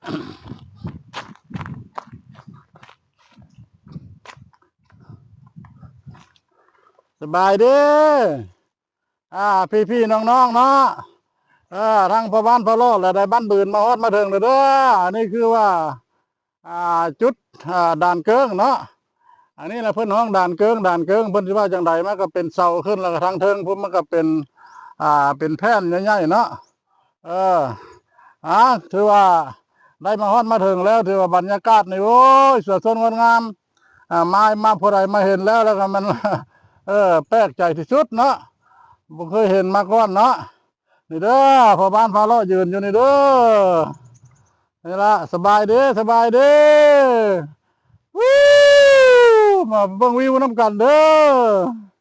สบายดีพี่น้องเนาะทั้งพ่อบ้านพ่อโลดและได้บ้านบืนมาฮอดมาถึงเลยเด้ออันนี้คือว่าจุดด่านเกิงเนาะอันนี้นะเพิ่นห้องด่านเกิงเพิ่นสิว่าจังใดมันก็เป็นเสาขึ้นแล้วก็ทางเทิงพุ่นมันก็เป็นเป็นแผ่นใหญ่ๆเนาะเอออ่าถือว่าได้มาฮอดมาถึงแล้วถือว่าบรรยากาศนี่โอ้ยสวยสดงดงามมาผู้ใดมาเห็นแล้วก็มัน แปลกใจที่สุดเนาะผมเคยเห็นมาก่อนเนาะนี่เด้อพ่อบ้านพาเลาะยืนอยู่นี่เด้อนี่ละสบายเด้สบายเด้วิวมาเบิ่งวิวน้ำกันเด้อ